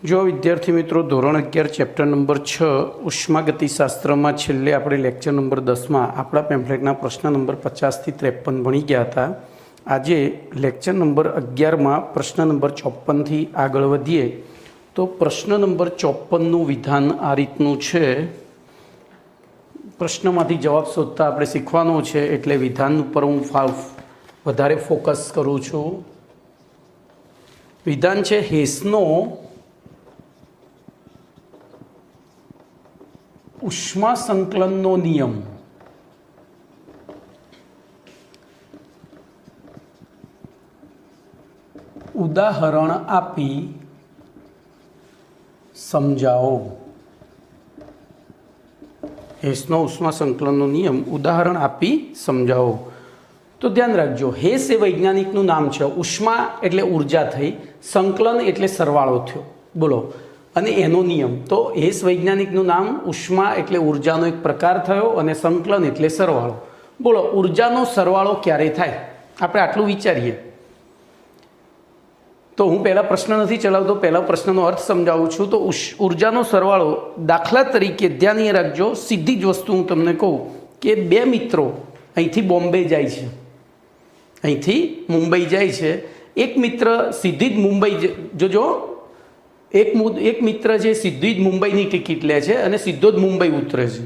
જો વિદ્યાર્થી મિત્રો ધોરણ 11 ચેપ્ટર નંબર 6 ઉષ્માગતિશાસ્ત્રમાં છેલ્લે આપણે લેક્ચર નંબર 10માં આપણા પેમ્ફલેટના પ્રશ્ન નંબર 50 થી 53 ભણી ગયા હતા. આજે લેક્ચર નંબર 11માં પ્રશ્ન નંબર 54 થી આગળ વધીએ તો પ્રશ્ન નંબર 54નું વિધાન આ રીતનું છે. પ્રશ્નમાંથી જવાબ શોધતા આપણે શીખવાનો છે, એટલે વિધાન ઉપર હું વધારે ફોકસ કરું છું. વિધાન છે હેસનો ઉષ્મા સંકલનનો નિયમ ઉદાહરણ આપી સમજાવો. હેસનો ઉષ્મા સંકલનનો નિયમ ઉદાહરણ આપી સમજાવો. તો ધ્યાન રાખજો, હેસ એ વૈજ્ઞાનિકનું નામ છે. ઉષ્મા એટલે ઉર્જા થઈ, સંકલન એટલે સરવાળો થયો. બોલો, અને એનો નિયમ. તો હેસ વૈજ્ઞાનિકનું નામ, ઉષ્મા એટલે ઉર્જાનો એક પ્રકાર થયો, અને સંકલન એટલે સરવાળો. બોલો, ઉર્જાનો સરવાળો ક્યારે થાય? આપણે આટલું વિચારીએ. તો હું પહેલાં પ્રશ્ન નથી ચલાવતો, પહેલાં પ્રશ્નનો અર્થ સમજાવું છું. તો ઉર્જાનો સરવાળો, દાખલા તરીકે ધ્યાન રાખજો, સીધી જ વસ્તુ હું તમને કહું કે બે મિત્રો અહીંથી બોમ્બે જાય છે, અહીંથી મુંબઈ જાય છે. એક મિત્ર સીધી જ મુંબઈ, જોજો, એક મિત્ર છે સીધી જ મુંબઈની ટિકિટ લે છે અને સીધો જ મુંબઈ ઉતરે છે.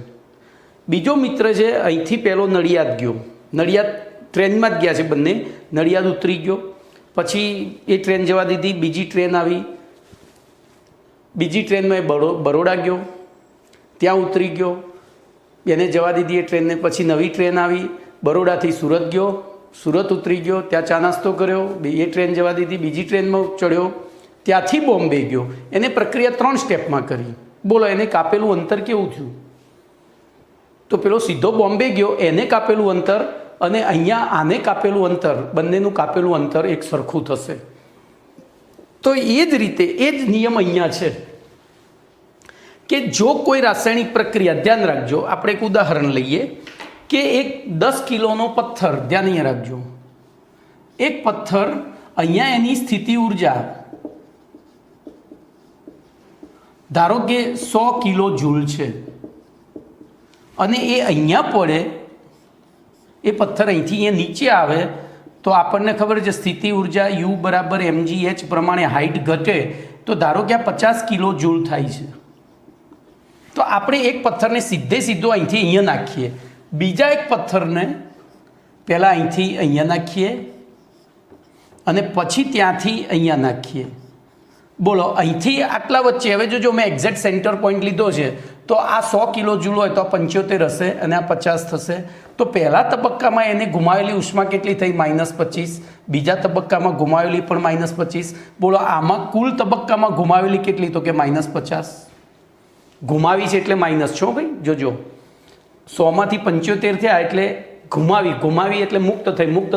બીજો મિત્ર છે અહીંથી પહેલો નડિયાદ ગયો, નડિયાદ ટ્રેનમાં જ ગયા છે બંને, નડિયાદ ઉતરી ગયો. પછી એ ટ્રેન જવા દીધી, બીજી ટ્રેન આવી, બીજી ટ્રેનમાં એ બરોડા ગયો, ત્યાં ઉતરી ગયો, એને જવા દીધી એ ટ્રેનને. પછી નવી ટ્રેન આવી, બરોડાથી સુરત ગયો, સુરત ઉતરી ગયો, ત્યાં ચા નાસ્તો કર્યો, એ ટ્રેન જવા દીધી, બીજી ટ્રેનમાં ચડ્યો, ત્યાંથી બોમ્બે ગયો. એને પ્રક્રિયા 3 સ્ટેપમાં કરી. બોલો, એને કાપેલું અંતર કેવું થયું? તો પેલો સીધો બોમ્બે ગયો, એને કાપેલું અંતર અને અહીંયા આને કાપેલું અંતર, બંનેનું કાપેલું અંતર એક સરખું થશે. તો એ જ રીતે એ જ નિયમ અહીંયા છે કે જો કોઈ રાસાયણિક પ્રક્રિયા, ધ્યાન રાખજો, આપણે એક ઉદાહરણ લઈએ કે એક 10 કિલોનો પથ્થર, ધ્યાન અહીંયા રાખજો, એક પથ્થર, અહીંયા એની સ્થિતિ ઉર્જા ધારો કે 100 કિલો જૂલ છે, અને એ અહીંયા પડે, એ પથ્થર અહીંથી અહીંયા નીચે આવે તો આપણને ખબર છે સ્થિતિ ઉર્જા U બરાબર mgh પ્રમાણે હાઇટ ઘટે તો ધારો કે આ 50 કિલો જૂલ થાય છે. તો આપણે એક પથ્થરને સીધો અહીંથી અહીંયા નાખીએ, બીજા એક પથ્થરને પહેલાં અહીંથી અહીંયા નાખીએ અને પછી ત્યાંથી અહીંયા નાખીએ. બોલો, અહીંથી આટલા વચ્ચે, હવે જો મેં એક્ઝેક્ટ સેન્ટર પોઈન્ટ લીધો છે તો આ 100 કિલો જૂલ હોય તો આ 75 હશે અને આ 50 થશે. તો પહેલા તબક્કામાં એને ગુમાવેલી ઉષ્મા કેટલી થઈ? -25. બીજા તબક્કામાં ગુમાવેલી પણ -25. બોલો, આમાં કુલ તબક્કામાં ગુમાવેલી કેટલી? તો કે -50. ગુમાવી છે એટલે માઇનસ છો ભાઈ, જોજો, 100માંથી 75 થયા એટલે ગુમાવી એટલે મુક્ત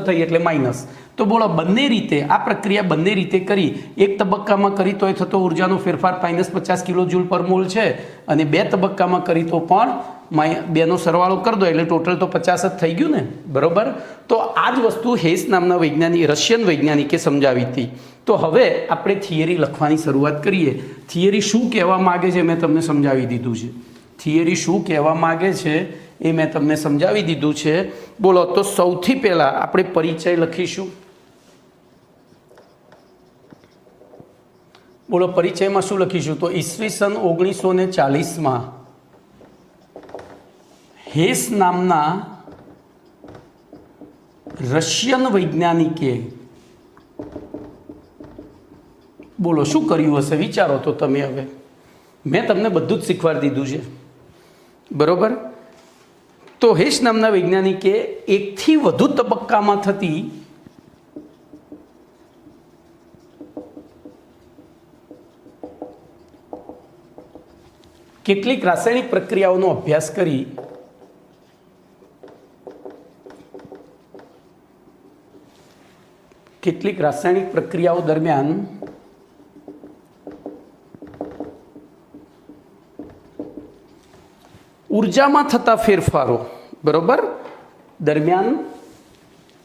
થઈ એટલે માઇનસ. તો બોલો, બંને રીતે આ પ્રક્રિયા બંને રીતે કરી. એક તબક્કામાં કરી તો એ થતો ઉર્જાનો ફેરફાર -50 કિલો જૂલ પર મોલ છે, અને બે તબક્કામાં કરી તો પણ બેનો સરવાળો કરી દો એટલે ટોટલ તો 50 જ થઈ ગયું ને, બરોબર? તો આ જ વસ્તુ હેસ નામના વૈજ્ઞાનિક, રશિયન વૈજ્ઞાનિકે સમજાવી હતી. તો હવે આપણે થિયરી લખવાની શરૂઆત કરીએ. થિયરી શું કહેવા માગે છે મેં તમને સમજાવી દીધું છે. થિયરી શું કહેવા માગે છે એ મેં તમને સમજાવી દીધું છે. બોલો, તો સૌથી પહેલાં આપણે પરિચય લખીશું. બોલો, પરિચયમાં શું લખીશું? તો ઈસવીસન 1940માં હેસ નામના રશિયન વૈજ્ઞાનિકે, બોલો શું કર્યું હશે? વિચારો તો તમે. હવે મેં તમને બધું જ શીખવાડી દીધું છે, બરોબર? તો હેસ નામના વૈજ્ઞાનિકે એકથી વધુ તબક્કામાં થતી કેટલીક રાસાયણિક પ્રક્રિયાઓનો અભ્યાસ કરી કેટલીક રાસાયણિક પ્રક્રિયાઓ દરમિયાન ઉર્જામાં થતા ફેરફારો, બરોબર, દરમિયાન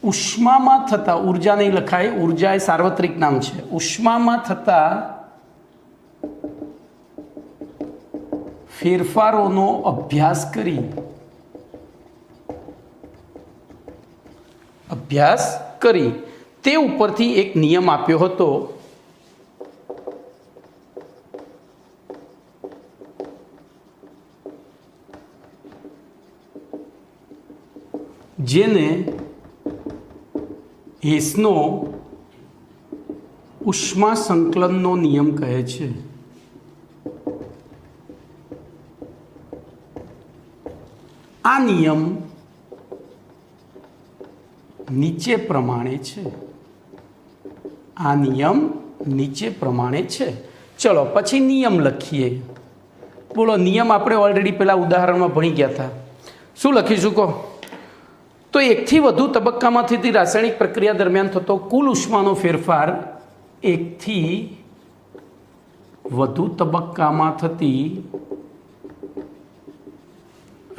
ઉષ્મામાં થતા, ઉર્જા નહીં લખાય, ઉર્જા એ સાર્વત્રિક નામ છે, ઉષ્મામાં થતા ફેરફારોનો અભ્યાસ કરી તે ઉપરથી એક નિયમ આપ્યો હતો, જેને હેસનો ઉષ્મા સંકલનનો નિયમ કહે છે. આ નિયમ નીચે પ્રમાણે છે. ચલો પછી નિયમ લખીએ. બોલો, નિયમ આપણે ઓલરેડી પેલા ઉદાહરણમાં ભણી ગયા હતા. શું લખીશું કહો? તો એકથી વધુ તબક્કામાં થતી રાસાયણિક પ્રક્રિયા દરમિયાન થતો કુલ ઉષ્માનો ફેરફાર એકથી વધુ તબક્કામાં થતી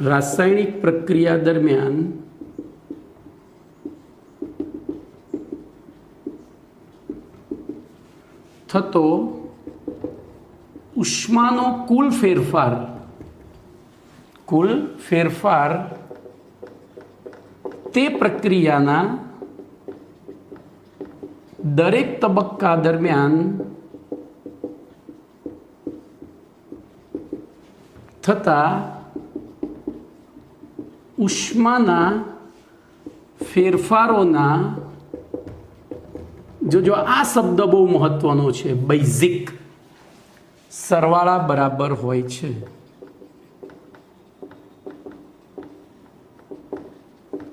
રાસાયણિક પ્રક્રિયા દરમિયાન થતો ઉષ્માનો કુલ ફેરફાર તે પ્રક્રિયાના દરેક તબક્કા દરમિયાન થતા ઉષ્માના ફેરફારોના, જો આ શબ્દ બહુ મહત્વનો છે, બેઝિક, સરવાળા બરાબર હોય છે.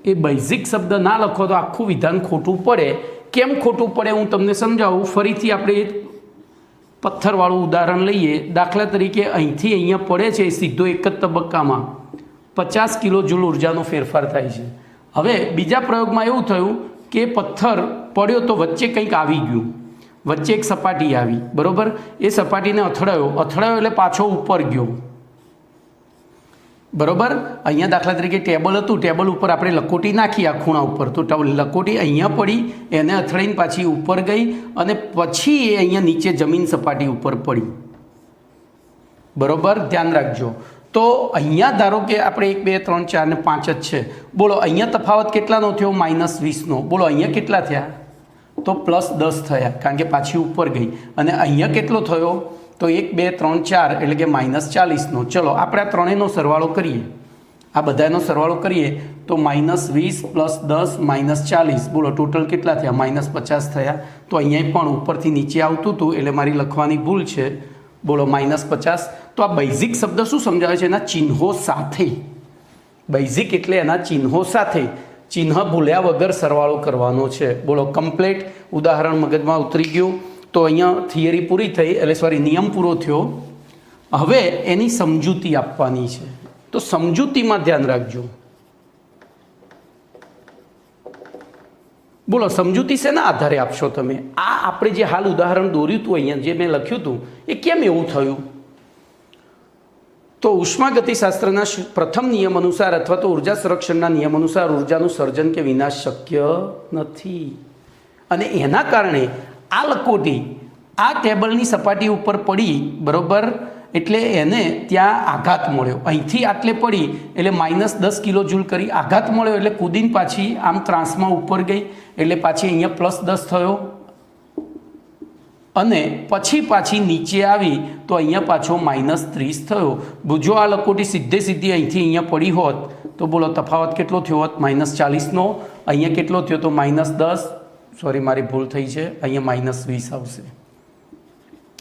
એ બેઝિક શબ્દ ના લખો તો આખું વિધાન ખોટું પડે. કેમ ખોટું પડે હું તમને સમજાવું. ફરીથી આપણે પથ્થરવાળું ઉદાહરણ લઈએ. દાખલા તરીકે અહીંથી અહીંયા પડે છે, સીધો એક જ તબક્કામાં 50 કિલોજૂલ ઉર્જાનો ફેરફાર થાય છે. હવે બીજા પ્રયોગમાં એવું થયું કે પથ્થર પડ્યો તો વચ્ચે કંઈક આવી ગયું, વચ્ચે એક સપાટી આવી, બરાબર. એ સપાટીને અથડાયો એટલે પાછો ઉપર ગયો, બરાબર. અહીંયા દાખલા તરીકે ટેબલ હતું, ટેબલ ઉપર આપણે લકોટી નાખી આ ખૂણા ઉપર, તો લકોટી અહીંયા પડી, એને અથડાઈને પાછી ઉપર ગઈ અને પછી એ અહીંયા નીચે જમીન સપાટી ઉપર પડી, બરાબર. ધ્યાન રાખજો. તો અહીંયા ધારો કે આપણે 1 2 3 4 ને 5 જ છે. બોલો અહીંયા તફાવત કેટલાનો થયો? -20નો. બોલો અહીંયા કેટલા થયા? તો +10 થયા, કારણ કે પાછી ઉપર ગઈ. અને અહીંયા કેટલો થયો? તો 1 2 3 4 એટલે કે -40નો. ચલો આપણે આ ત્રણેયનો સરવાળો કરીએ, આ બધાનો સરવાળો કરીએ તો -20 + 10 -40. બોલો ટોટલ કેટલા થયા? -50 થયા. તો અહીંયા પણ ઉપરથી નીચે આવતું હતું એટલે મારી લખવાની ભૂલ છે. બોલો -50. તો આ બેઝિક શબ્દ શું સમજાવે છે? એના ચિહ્નો સાથે. બેઝિક એટલે એના ચિહ્નો સાથે, ચિહ્ન ભૂલ્યા વગર સરવાળો કરવાનો છે. બોલો કમ્પ્લીટ ઉદાહરણ મગજમાં ઉતરી ગયું. તો અહીંયા થિયરી પૂરી થઈ, એટલે નિયમ પૂરો થયો. હવે એની સમજૂતી આપવાની છે. તો સમજૂતીમાં ધ્યાન રાખજો. બોલો સમજૂતી શેના આધારે આપશો તમે? આ આપણે જે હાલ ઉદાહરણ દોર્યું હતું, અહીંયા જે મેં લખ્યું હતું, એ કેમ એવું થયું? તો ઉષ્માગતિશાસ્ત્રના પ્રથમ નિયમ અનુસાર અથવા તો ઉર્જા સંરક્ષણના નિયમ અનુસાર ઉર્જાનું સર્જન કે વિનાશ શક્ય નથી. અને એના કારણે આ લકોટી આ ટેબલની સપાટી ઉપર પડી, બરાબર. એટલે એને ત્યાં આઘાત મળ્યો, અહીંથી આટલે પડી એટલે -10 કિલોજૂલ કરી આઘાત મળ્યો, એટલે કૂદીને પાછી આમ ત્રાસમાં ઉપર ગઈ, એટલે પાછી અહીંયા +10 થયો. અને પછી પાછી નીચે આવી તો અહીંયા પાછો -30 થયો. જો આ લકોટી સીધી અહીંથી અહીંયા પડી હોત તો બોલો તફાવત કેટલો થયો હોત? -40નો. અહીંયા કેટલો થયો? તો -10. સોરી, મારી ભૂલ થઈ છે, અહીંયા -20 આવશે.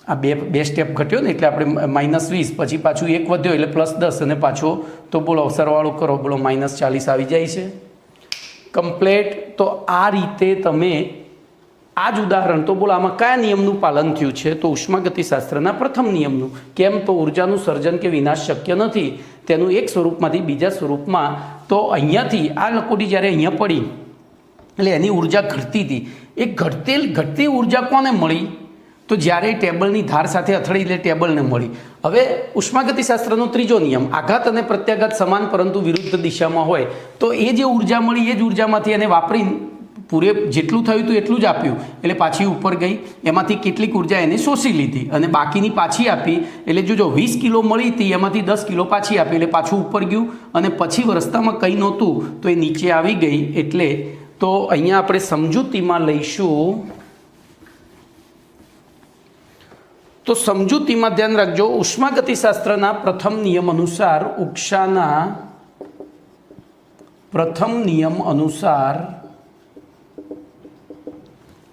આ બે સ્ટેપ ઘટ્યો ને એટલે આપણે -20, પછી પાછું એક વધ્યો એટલે +10 અને પાછો, તો બોલો સરવાળો કરો, બોલો -40 આવી જાય છે. કમ્પ્લેટ. તો આ રીતે તમે આ જ ઉદાહરણ, તો બોલો આમાં કયા નિયમનું પાલન થયું છે? તો ઉષ્માગતિશાસ્ત્રના પ્રથમ નિયમનું. કેમ? તો ઉર્જાનું સર્જન કે વિનાશ શક્ય નથી. તેનું એક સ્વરૂપમાંથી બીજા સ્વરૂપમાં. તો અહીંયાથી આ લકોટી જ્યારે અહીંયા પડી એટલે એની ઉર્જા ઘટતી હતી. એ ઘટતી ઉર્જા કોને મળી? તો જ્યારે ટેબલની ધાર સાથે અથડી એટલે ટેબલને મળી. હવે ઉષ્માગતિશાસ્ત્રનો ત્રીજો નિયમ, આઘાત અને પ્રત્યાઘાત સમાન પરંતુ વિરુદ્ધ દિશામાં હોય તો એ જે ઉર્જા મળી એ જ ઉર્જામાંથી એને વાપરી જેટલું થયું હતું એટલું જ આપ્યું એટલે પાછી ઉપર ગઈ, એમાંથી કેટલીક ઉર્જા એને શોષી લીધી અને બાકીની પાછી આપી એટલે જો 20 કિલો મળી હતી એમાંથી 10 કિલો પાછી આપી એટલે પાછું ઉપર ગયું અને પછી રસ્તામાં કંઈ નહોતું તો એ નીચે આવી ગઈ. એટલે તો અહીંયા આપણે સમજૂતીમાં લઈશું. તો સમજૂતીમાં ધ્યાન રાખજો, ઉષ્માગતિશાસ્ત્રના પ્રથમ નિયમ અનુસાર ઉષ્માના પ્રથમ નિયમ અનુસાર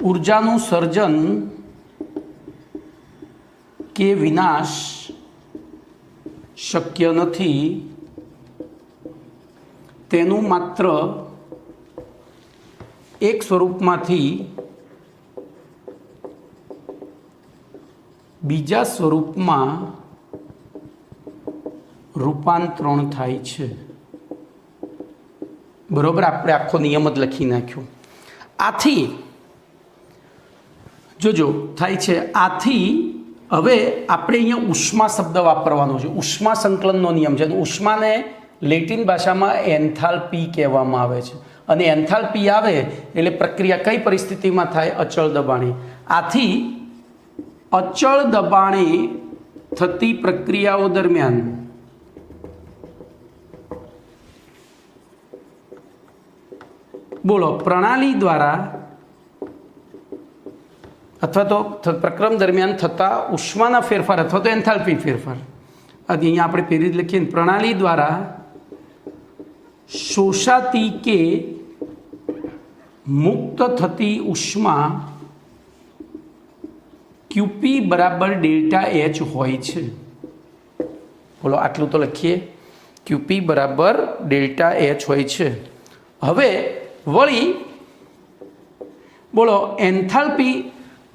ઊર્જાનું સર્જન કે વિનાશ શક્ય નથી. તેનું માત્ર એક સ્વરૂપમાંથી બીજા સ્વરૂપમાં રૂપાંતરણ થાય છે. બરોબર, આપણે આખો નિયમ જ લખી નાખ્યો. આથી જોજો થાય છે. આથી હવે આપણે અહીંયા ઉષ્મા શબ્દ વાપરવાનો છે. ઉષ્મા સંકલનનો નિયમ છે. ઉષ્માને લેટિન ભાષામાં એન્થાલ્પી કહેવામાં આવે છે અને એન્થાલ્પી આવે એટલે પ્રક્રિયા કઈ પરિસ્થિતિમાં થાય? અચળ દબાણે. આથી અચળ દબાણે થતી પ્રક્રિયાઓ દરમિયાન બોલો પ્રણાલી દ્વારા અથવા તો પ્રક્રમ દરમિયાન થતા ઉષ્માના ફેરફાર અથવા તો એન્થાલ્પી ફેરફાર, અહીંયા આપણે પહેલી જ લખીએ, પ્રણાલી દ્વારા શોષાતી કે મુક્ત થતી ઉષ્મા ક્યુપી બરાબર ડેલ્ટા એચ હોય છે. બોલો આટલું તો લખીએ, ક્યુપી બરાબર ડેલ્ટા એચ હોય છે. હવે વળી બોલો એન્થાલ્પી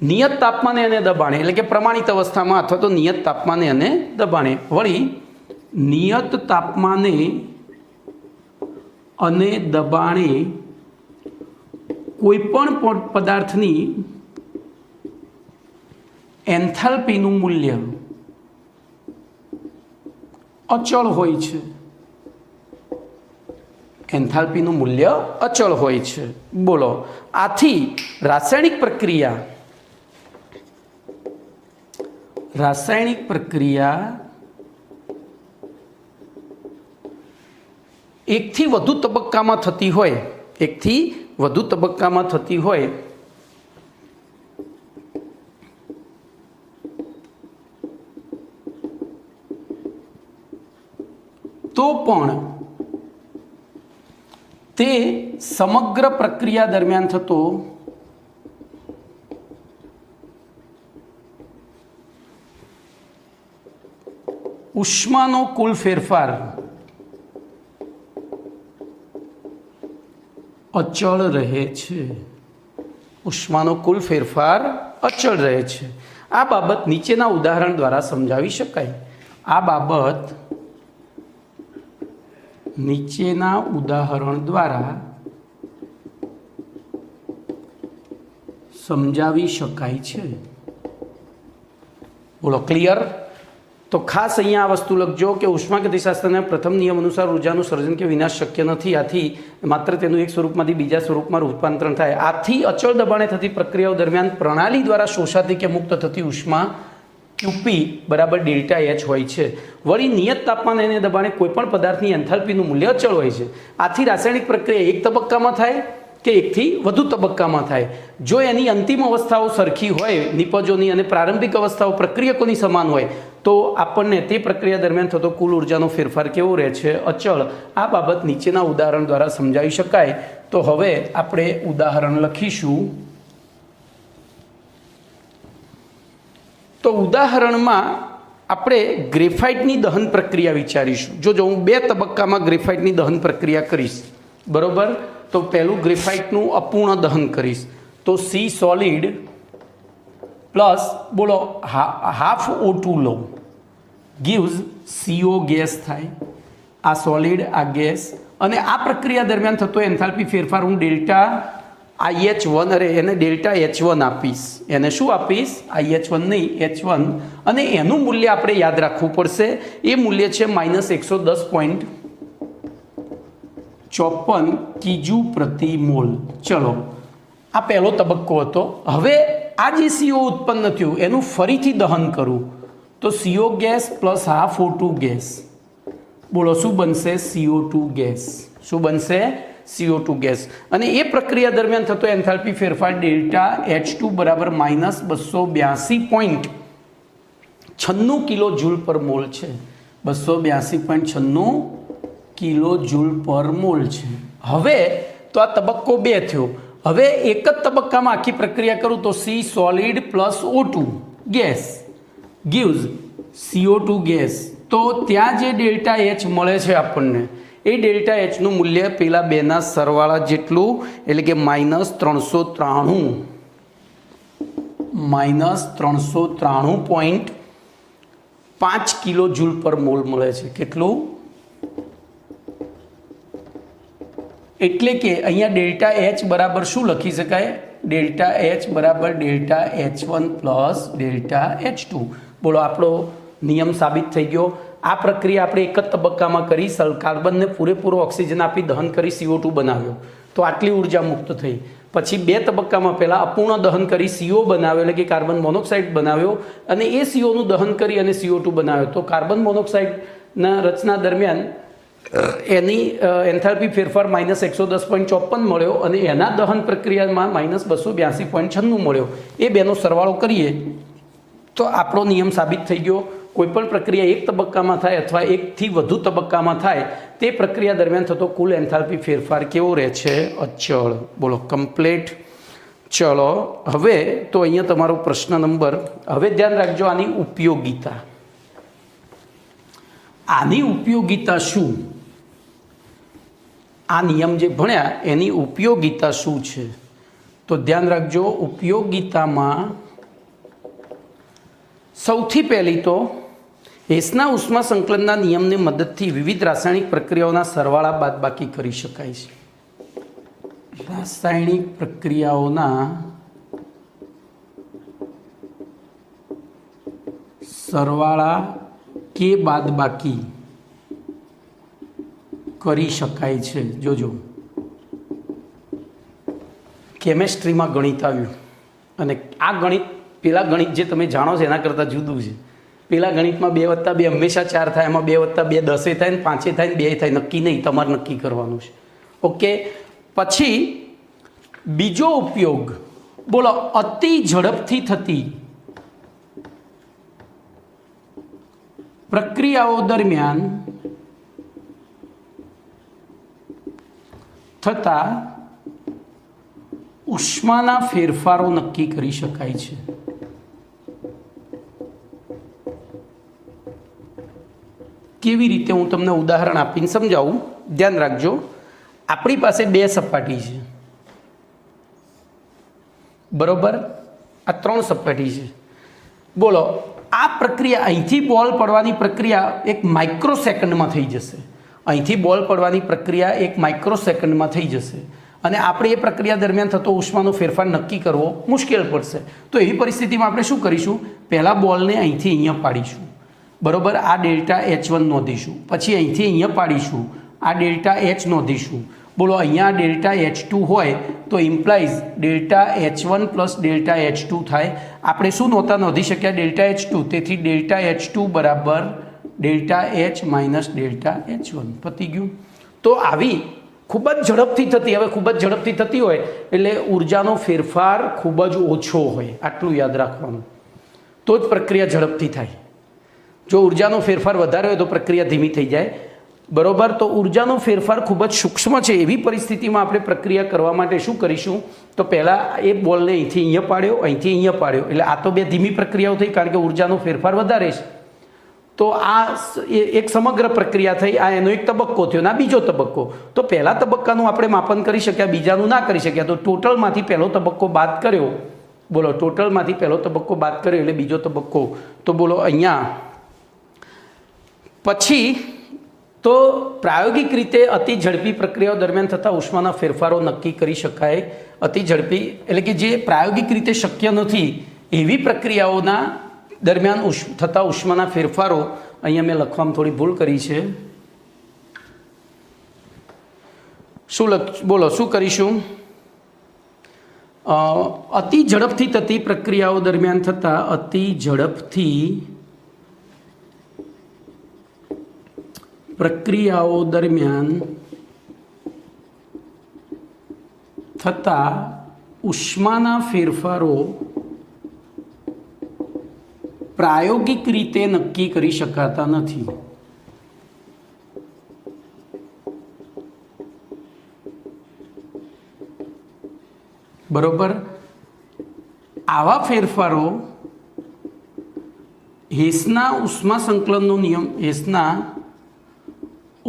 નિયત તાપમાને અને દબાણે એટલે કે પ્રમાણિત અવસ્થામાં અથવા તો નિયત તાપમાને અને દબાણે, વળી નિયત તાપમાને અને દબાણે કોઈ પણ પદાર્થની એન્થાલ્પીનું મૂલ્ય અચળ હોય છે. એન્થાલ્પીનું મૂલ્ય અચળ હોય છે. બોલો આથી રાસાયણિક પ્રક્રિયા એકથી વધુ તબક્કામાં થતી હોય તો પણ તે સમગ્ર પ્રક્રિયા દરમિયાન થતો ઉષ્માનો કુલ ફેરફાર અચળ રહે છે. ઉષ્માનો કુલ ફેરફાર અચળ રહે છે. આ બાબત નીચેના ઉદાહરણ દ્વારા સમજાવી શકાય. આ બાબત નીચેના ઉદાહરણ દ્વારા સમજાવી શકાય છે. બોલો ક્લિયર? તો ખાસ અહીંયા આ વસ્તુ લખજો કે ઉષ્માગતિશાસ્ત્રના પ્રથમ નિયમ અનુસાર ઉર્જાનું સર્જન કે વિનાશ શક્ય નથી. આથી માત્ર તેનું એક સ્વરૂપમાંથી બીજા સ્વરૂપમાં રૂપાંતરણ થાય. આથી અચળ દબાણે થતી પ્રક્રિયાઓ દરમિયાન પ્રણાલી દ્વારા શોષાતી કે મુક્ત થતી ઉષ્મા ક્યુપી બરાબર ડેલ્ટા એચ હોય છે. વળી નિયત તાપમાન અને દબાણે કોઈપણ પદાર્થની એન્થાલ્પીનું મૂલ્ય અચળ હોય છે. આથી રાસાયણિક પ્રક્રિયા એક તબક્કામાં થાય કે એકથી વધુ તબક્કામાં થાય. જો એની અંતિમ અવસ્થાઓ સરખી હોય, નિપજોની અને પ્રારંભિક અવસ્થાઓ પ્રક્રિયકોની સમાન હોય તો આપણને તે પ્રક્રિયા દરમિયાન થતો કુલ ઉર્જાનો ફેરફાર કેવો રહે છે? અચળ. આ બાબત નીચેના ઉદાહરણ દ્વારા સમજાવી શકાય. તો હવે આપણે ઉદાહરણ લખીશું. તો ઉદાહરણમાં આપણે ગ્રેફાઇટની દહન પ્રક્રિયા વિચારીશું. જો હું 2 તબક્કામાં ગ્રેફાઇટની દહન પ્રક્રિયા કરીશ, બરોબર, તો પહેલું ગ્રેફાઇટનું અપૂર્ણ દહન કરીશ તો સી સોલિડ પ્લસ બોલો હાફ O2 લો ગીવ્સ CO ગેસ થાય. આ સોલિડ, આ ગેસ, અને આ પ્રક્રિયા દરમિયાન થતો એન્થાલ્પી ફેરફાર હું ડેલ્ટા IH1 એને ડેલ્ટા H1 આપીશ. એને શું આપીશ? IH1 નહીં, H1. અને એનું મૂલ્ય આપણે યાદ રાખવું પડશે. એ મૂલ્ય છે -110.54 કિજુ પ્રતિ મોલ. ચલો આ પહેલો તબક્કો હતો. હવે આ જે CO ઉત્પન્ન થયું એનું ફરીથી દહન કરું તો CO gas plus half O2 gas, બોલો શું બનશે? CO2 gas. શું બનશે? CO2 gas. અને એ પ્રક્રિયા દરમિયાન થતો એન્થાલ્પી ફેરફાર ડેલ્ટા H2 બરાબર -282.96 કિલો જૂલ પર મોલ છે. 282.96 કિલો જૂલ પર મોલ છે. હવે તો આ તબક્કો 2 થયો. હવે એક જ તબક્કામાં આખી પ્રક્રિયા કરું તો C solid plus O2 gas gives CO2 gas. તો ત્યાં જે ડેલ્ટા H મળે છે આપણને એ ડેલ્ટા Hનું મૂલ્ય પેલા બેના સરવાળા જેટલું, એટલે કે -393.5 કિલો જૂલ પર મોલ મળે છે. કેટલું? એટલે કે અહીંયા ડેલ્ટા H બરાબર શું લખી શકાય? ડેલ્ટા H બરાબર delta H1 plus delta H2. બોલો આપણો નિયમ સાબિત થઈ ગયો. આ પ્રક્રિયા આપણે એક જ તબક્કામાં કરી, કાર્બનને પૂરેપૂરો ઓક્સિજન આપી દહન કરી CO2 બનાવ્યો તો આટલી ઉર્જા મુક્ત થઈ. પછી 2 તબક્કામાં પહેલાં અપૂર્ણ દહન કરી CO બનાવ્યો, એટલે કે કાર્બન મોનોક્સાઇડ બનાવ્યો, અને એ COનું દહન કરી અને CO2 બનાવ્યો. તો કાર્બન મોનોક્સાઇડના રચના દરમિયાન એની એન્થાલ્પી ફેરફાર -110.54 મળ્યો અને એના દહન પ્રક્રિયામાં -282.96 મળ્યો. એ બેનો સરવાળો કરીએ તો આપણો નિયમ સાબિત થઈ ગયો. કોઈપણ પ્રક્રિયા એક તબક્કામાં થાય અથવા એકથી વધુ તબક્કામાં થાય તે પ્રક્રિયા દરમિયાન થતો કુલ એન્થાલ્પી ફેરફાર કેવો રહે છે? અચળ. બોલો કમ્પ્લીટ. ચલો હવે તો અહીંયા તમારો પ્રશ્ન નંબર, હવે ધ્યાન રાખજો આની ઉપયોગિતા. આની ઉપયોગિતા શું? આ નિયમ જે ભણ્યા એની ઉપયોગિતા શું છે? તો ધ્યાન રાખજો, ઉપયોગિતામાં સૌથી પહેલી તો હેસના ઉષ્મા સંકલનના નિયમની મદદથી વિવિધ રાસાયણિક પ્રક્રિયાઓના સરવાળા બાદબાકી કરી શકાય છે. રાસાયણિક પ્રક્રિયાઓના સરવાળા કે બાદબાકી કરી શકાય છે. જોજો, કેમેસ્ટ્રીમાં ગણિત આવ્યું અને આ ગણિત પેલા ગણિત જે તમે જાણો છો એના કરતાં જુદું છે. પેલા ગણિતમાં 2 + 2 હંમેશા 4 થાય, એમાં 2 + 2 10 થાય ને 5 થાય ને 2 થાય, નક્કી નહીં, તમારે નક્કી કરવાનું છે. ઓકે. પછી બીજો ઉપયોગ, બોલો અતિ ઝડપથી થતી પ્રક્રિયાઓ દરમિયાન થતા ઉષ્માના ફેરફારો નક્કી કરી શકાય છે. કેવી રીતે? હું તમને ઉદાહરણ આપીને સમજાવું. ધ્યાન રાખજો, આપણી પાસે 2 સપાટી છે, બરોબર? આ 3 સપાટી છે. બોલો આ પ્રક્રિયા, અહીંથી બોલ પડવાની પ્રક્રિયા એક માઇક્રોસેકન્ડમાં થઈ જશે. અહીંથી બોલ પડવાની પ્રક્રિયા એક માઇક્રોસેકન્ડમાં થઈ જશે અને આપણે એ પ્રક્રિયા દરમિયાન થતો ઉષ્માનો ફેરફાર નક્કી કરવો મુશ્કેલ પડશે. તો એવી પરિસ્થિતિમાં આપણે શું કરીશું? પહેલાં બોલને અહીંથી અહીંયા પાડીશું, બરોબર? આ ડેલ્ટા H1 નોંધીશું. પછી અહીંથી અહીંયા પાડીશું, આ ડેલ્ટા H નોંધીશું. બોલો અહીંયા ડેલ્ટા H2 હોય તો implies delta H1 plus delta H2 થાય. આપણે શું નોંધી શક્યા? Delta H2. તેથી ડેલ્ટા H2 બરાબર delta H minus delta H1. પતી ગયું. તો આવી ખૂબ જ ઝડપથી થતી, હવે ખૂબ જ ઝડપથી થતી હોય એટલે ઉર્જાનો ફેરફાર ખૂબ જ ઓછો હોય, આટલું યાદ રાખવાનું. તો જ પ્રક્રિયા ઝડપથી થાય. જો ઉર્જાનો ફેરફાર વધારે હોય તો પ્રક્રિયા ધીમી થઈ જાય, બરોબર? તો ઉર્જાનો ફેરફાર ખૂબ જ સૂક્ષ્મ છે. એવી પરિસ્થિતિમાં આપણે પ્રક્રિયા કરવા માટે શું કરીશું? તો પહેલાં એ બોલને અહીંથી અહીંયા પાડ્યો, અહીંથી અહીંયા પાડ્યો, એટલે આ તો 2 ધીમી પ્રક્રિયાઓ થઈ કારણ કે ઉર્જાનો ફેરફાર વધારે છે. તો આ એક સમગ્ર પ્રક્રિયા થઈ. આ એનો એક તબક્કો થયો ને આ બીજો તબક્કો. તો પહેલા તબક્કાનું આપણે માપન કરી શક્યા, બીજાનું ના કરી શક્યા. તો ટોટલમાંથી પહેલો તબક્કો બાદ કર્યો. બોલો ટોટલમાંથી પહેલો તબક્કો બાદ કર્યો એટલે બીજો તબક્કો. તો બોલો અહીંયા પછી તો પ્રાયોગિક રીતે અતિ ઝડપી પ્રક્રિયાઓ દરમિયાન થતા ઉષ્માના ફેરફારો નક્કી કરી શકાય. અતિ ઝડપી એટલે કે જે પ્રાયોગિક રીતે શક્ય નથી એવી પ્રક્રિયાઓના દરમિયાન થતા ઉષ્માના ફેરફારો, અહીંયા મેં લખવામાં થોડી ભૂલ કરી છે. બોલો શું કરીશું? અતિ ઝડપથી થતી પ્રક્રિયાઓ દરમિયાન થતા અતિ ઝડપથી પ્રક્રિયાઓ દરમિયાન થતા ઉષ્માના ફેરફારો પ્રાયોગિક રીતે નક્કી કરી શકાતા નથી. બરોબર. આવા ફેરફારો હેસના ઉષ્મા સંકલનનો નિયમ હેસના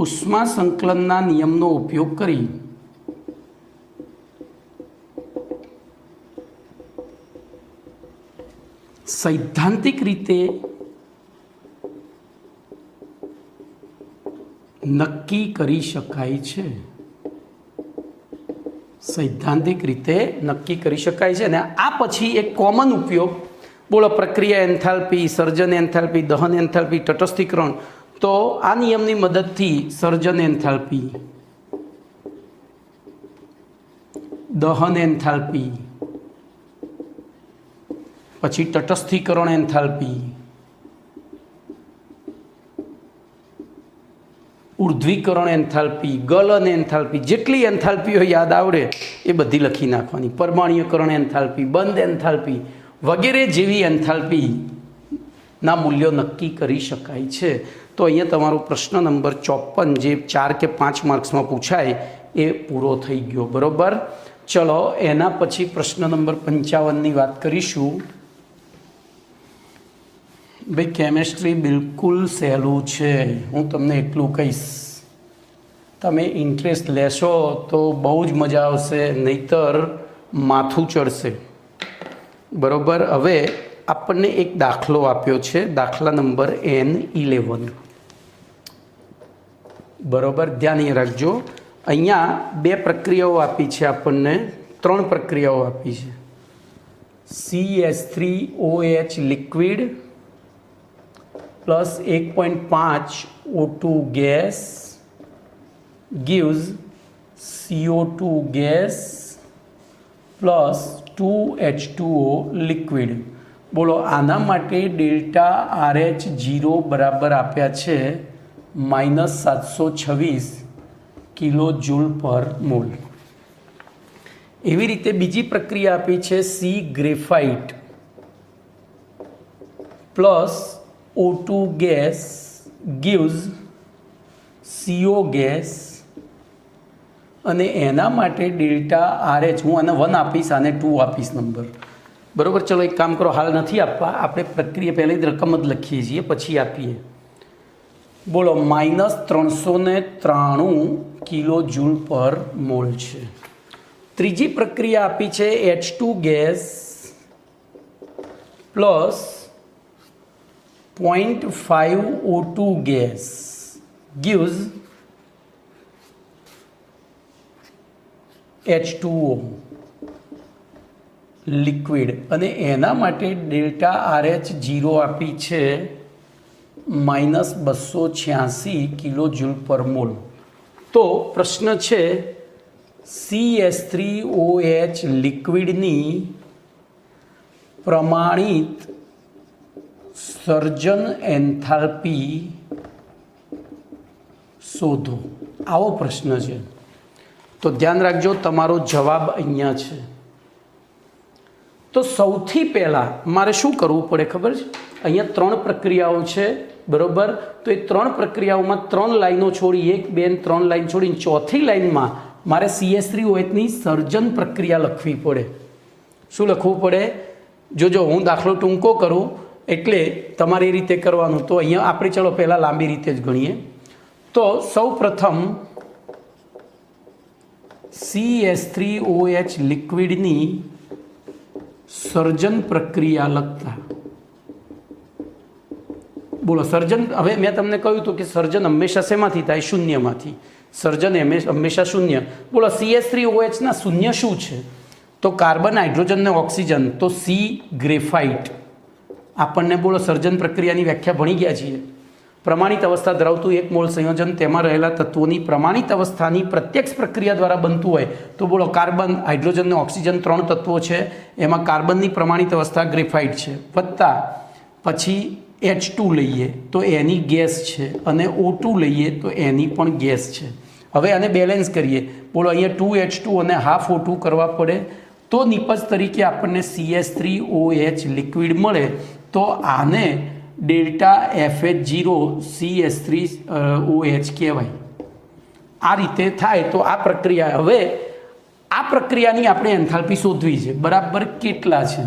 ઉષ્મા સંકલનના નિયમનો ઉપયોગ કરી સૈદ્ધાંતિક રીતે નક્કી કરી શકાય છે. સૈદ્ધાંતિક રીતે નક્કી કરી શકાય છે. અને આ પછી એક કોમન ઉપયોગ બોલો પ્રક્રિયા એન્થાલ્પી, સર્જન એન્થાલ્પી, દહન એન્થાલ્પી, તટસ્થીકરણ. તો આ નિયમની મદદથી સર્જન એન્થાલ્પી, દહન એન્થાલ્પી, પછી તટસ્થીકરણ એન્થાલ્પી, ઉર્ધ્વીકરણ એન્થાલ્પી, ગલન એન્થાલ્પી, જેટલી એન્થાલ્પીઓ યાદ આવડે એ બધી લખી નાખવાની. પરમાણ્વીયકરણ એન્થાલ્પી, બંધ એન્થાલ્પી વગેરે જેવી એન્થાલ્પીના મૂલ્યો નક્કી કરી શકાય છે. તો અહીંયા તમારો પ્રશ્ન નંબર 54 જે 4 કે 5 માર્ક્સમાં પૂછાય એ પૂરો થઈ ગયો. બરાબર. ચલો એના પછી પ્રશ્ન નંબર 55ની વાત કરીશું. ભાઈ કેમેસ્ટ્રી બિલકુલ સહેલું છે, હું તમને એટલું કહીશ. તમે ઇન્ટરેસ્ટ લેશો તો બહુ જ મજા આવશે, નહીતર માથું ચડશે. બરાબર. હવે આપણને એક દાખલો આપ્યો છે, દાખલા નંબર N11. બરાબર. ધ્યાન એ રાખજો. અહીંયા 2 પ્રક્રિયાઓ આપી છે, આપણને 3 પ્રક્રિયાઓ આપી છે. CH3OH liquid plus 1.5 O2 gas gives CO2 gas plus 2H2O liquid. બોલો આના માટે ડેલ્ટા RH0 બરાબર આપ્યા છે -726 કિલો જૂલ પર મોલ. એવી રીતે બીજી પ્રક્રિયા આપી છે C graphite plus O2 gas gives CO gas અને એના માટે ડેલ્ટા RH, હું આને 1 આપીશ, આને 2 આપીશ નંબર. બરાબર. ચલો એક કામ કરો, હાલ નથી આપવા, આપણે પ્રક્રિયા પહેલાં જ રકમ જ લખીએ છીએ પછી આપીએ. બોલો -393 કિલો જૂલ પર મોલ છે. ત્રીજી પ્રક્રિયા આપી છે H2 gas plus 0.5 O2 gas gives H2O liquid અને એના માટે ડેલ્ટા RH0 આપી છે -286 કિલો જૂલ પર મોલ. તો પ્રશ્ન છે CH3OH લિક્વિડની પ્રમાણિત સર્જન એન્થાલ્પી શોધો. આવો પ્રશ્ન છે. તો ધ્યાન રાખજો, તમારો જવાબ અહીંયા છે. તો સૌથી પહેલાં મારે શું કરવું પડે ખબર છે? અહીંયા 3 પ્રક્રિયાઓ છે. બરાબર. તો એ 3 પ્રક્રિયાઓમાં 3 લાઈનો છોડી 1, 2 અને 3 લાઈન છોડીને ચોથી લાઈનમાં મારે CH3OHની સર્જન પ્રક્રિયા લખવી પડે. શું લખવું પડે? જોજો, હું દાખલો ટૂંકો કરું એટલે તમારે એ રીતે કરવાનું. તો અહીંયા આપણે ચલો પહેલાં લાંબી રીતે જ ગણીએ. તો સૌ પ્રથમ CH3OH લિક્વિડની સર્જન પ્રક્રિયા લખતા. બોલો સર્જન, હવે મેં તમને કહ્યું હતું કે સર્જન હંમેશા શેમાંથી થાય? શૂન્યમાંથી. સર્જન હંમેશા શૂન્ય. બોલો CH3OH ના શૂન્ય શું છે? તો કાર્બન, હાઇડ્રોજન ને ઓક્સિજન. તો સી ગ્રેફાઇટ. આપણને બોલો સર્જન પ્રક્રિયાની વ્યાખ્યા ભણી ગયા છીએ. પ્રમાણિત અવસ્થા ધરાવતું એક મોલ સંયોજન તેમાં રહેલા તત્વોની પ્રમાણિત અવસ્થાની પ્રત્યક્ષ પ્રક્રિયા દ્વારા બનતું હોય તો બોલો કાર્બન, હાઇડ્રોજન અને ઓક્સિજન 3 તત્વો છે, એમાં કાર્બનની પ્રમાણિત અવસ્થા ગ્રેફાઇટ છે, વત્તા પછી H2 લઈએ તો એની ગેસ છે અને O2 લઈએ તો એની પણ ગેસ છે. હવે આને બેલેન્સ કરીએ, બોલો અહીંયા 2H2 અને હાફ O2 કરવા પડે તો નિપજ તરીકે આપણને CH3OH લિક્વિડ મળે. તો આને ડેલ્ટા FH0 CH3OH કહેવાય. આ રીતે થાય તો આ પ્રક્રિયા, હવે આ પ્રક્રિયાની આપણે એન્થાલ્પી શોધવી છે, બરાબર કેટલા છે.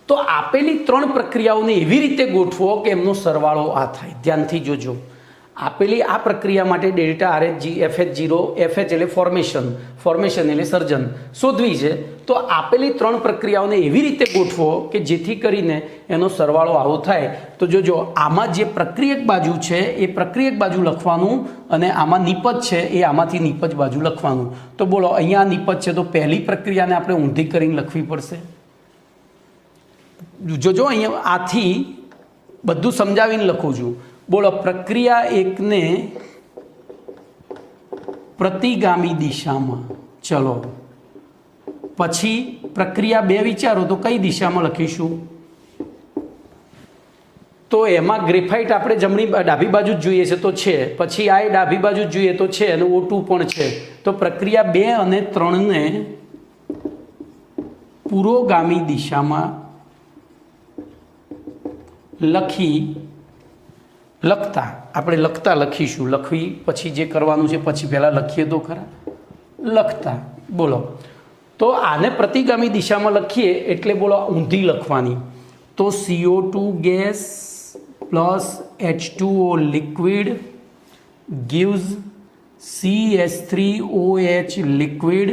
તો આપેલી 3 પ્રક્રિયાઓને એવી રીતે ગોઠવો કે એમનો સરવાળો આ થાય. ધ્યાનથી જોજો, આપેલી આ પ્રક્રિયા માટે ડેલ્ટા FH0, FH એટલે ફોર્મેશન એટલે સર્જન શોધવી છે. તો આપેલી 3 પ્રક્રિયાઓને એવી રીતે ગોઠવો કે જેથી કરીને એનો સરવાળો આવો થાય. તો જોજો, આમાં જે પ્રક્રિયક બાજુ છે એ પ્રક્રિયક બાજુ લખવાનું અને આમાં નિપજ છે એ આમાંથી નિપજ બાજુ લખવાનું. તો બોલો અહીંયા નિપજ છે તો પહેલી પ્રક્રિયાને આપણે ઊંધી કરીને લખવી પડશે. જોજો અહીંયા આથી બધું સમજાવીને લખું છું. બોલો પ્રક્રિયા 1ને પ્રતિગામી દિશામાં, ચલો પછી પ્રક્રિયા 2 વિચારો તો કઈ દિશામાં લખીશું. તો એમાં ગ્રેફાઇટ આપણે ડાબી બાજુ જ જોઈએ છે તો છે, પછી આ ડાબી બાજુ જ જોઈએ તો છે અને O2 પણ છે. તો પ્રક્રિયા 2 અને 3ને પુરોગામી દિશામાં લખીશું. લખવી પછી જે કરવાનું છે પછી પહેલાં લખીએ તો ખરા, લખતા. બોલો તો આને પ્રતિગામી દિશામાં લખીએ એટલે બોલો ઊંધી લખવાની. તો CO2 gas plus H2O liquid gives CH3OH liquid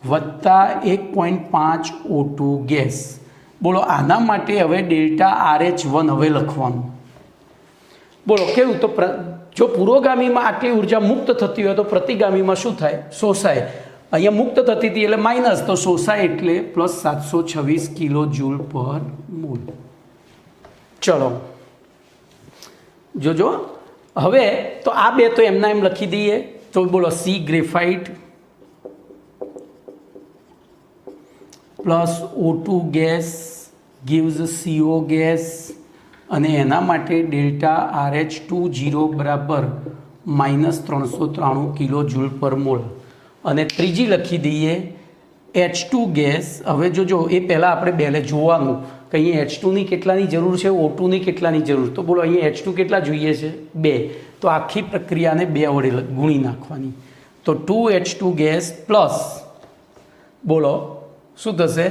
વત્તા 1.5 O2 ગેસ. બોલો આના માટે હવે ડેલ્ટા RH1 હવે લખવાનું. બોલો કેવું, તો જો પુરોગામીમાં આટલી ઉર્જા મુક્ત થતી હોય તો પ્રતિગામીમાં શું થાય, શોષાય. અહીંયા મુક્ત થતી હતી એટલે માઇનસ, તો શોષાય એટલે પ્લસ 726 કિલો જૂલ પર મોલ. ચલો જોજો, હવે તો આ બે તો એમના એમ લખી દઈએ. તો બોલો C graphite plus O2 gas gives CO gas અને એના માટે ડેલ્ટા RH20 બરાબર -393 કિલો જૂલ પર મોલ. અને ત્રીજી લખી દઈએ H2 ગેસ. હવે જોજો, એ પહેલાં આપણે બેલે જોવાનું કે અહીંયા H2ની કેટલાની જરૂર છે, O2ની કેટલાની જરૂર. તો બોલો અહીંયા H2 કેટલા જોઈએ છે, 2. તો આખી પ્રક્રિયાને 2 વડે ગુણી નાખવાની. તો 2H2 ગેસ પ્લસ બોલો શું થશે,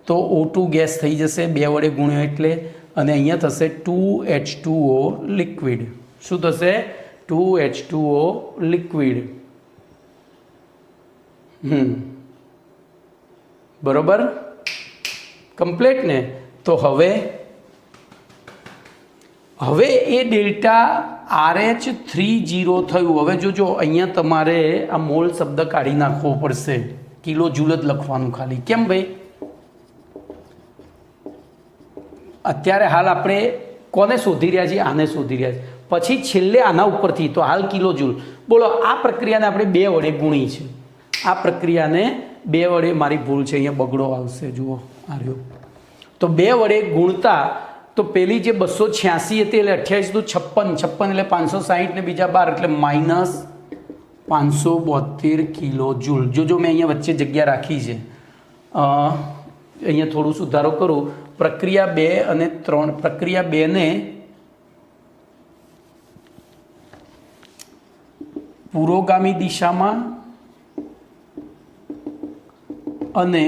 તો O2 ગેસ થઈ જશે 2 વડે ગુણ્યો એટલે, અને અહીંયા થશે 2H2O લિક્વિડ. શું થશે, 2H2O લિક્વિડ. બરોબર, કમ્પ્લીટ ને. તો હવે એ ડેલ્ટા RH30 થયું. હવે જોજો, અહીંયા તમારે આ મોલ શબ્દ કાઢી નાખવો પડશે, કિલો જૂલ જ લખવાનું ખાલી. કેમ ભાઈ, અત્યારે હાલ આપણે કોને શોધી રહ્યા છીએ, આને શોધી રહ્યા છીએ, પછી છેલ્લે આના ઉપરથી. તો હાલ કિલો જૂલ. બોલો આ પ્રક્રિયાને આપણે 2 વડે ગુણી છે. આ પ્રક્રિયાને 2 વડે, મારી ભૂલ છે અહીંયા બગડો આવશે, જુઓ આવ્યો. તો 2 વડે ગુણતા તો પેલી જે 286 હતી એટલે 28 દુ 56, 56 એટલે 560 ને બીજા 12 એટલે -572 કિલો જૂલ. જોજો મેં અહીંયા વચ્ચે જગ્યા રાખી છે, અહીંયા થોડું સુધારો કરું. પ્રક્રિયા 2 અને 3, પ્રક્રિયા 2ને પુરોગામી દિશામાં અને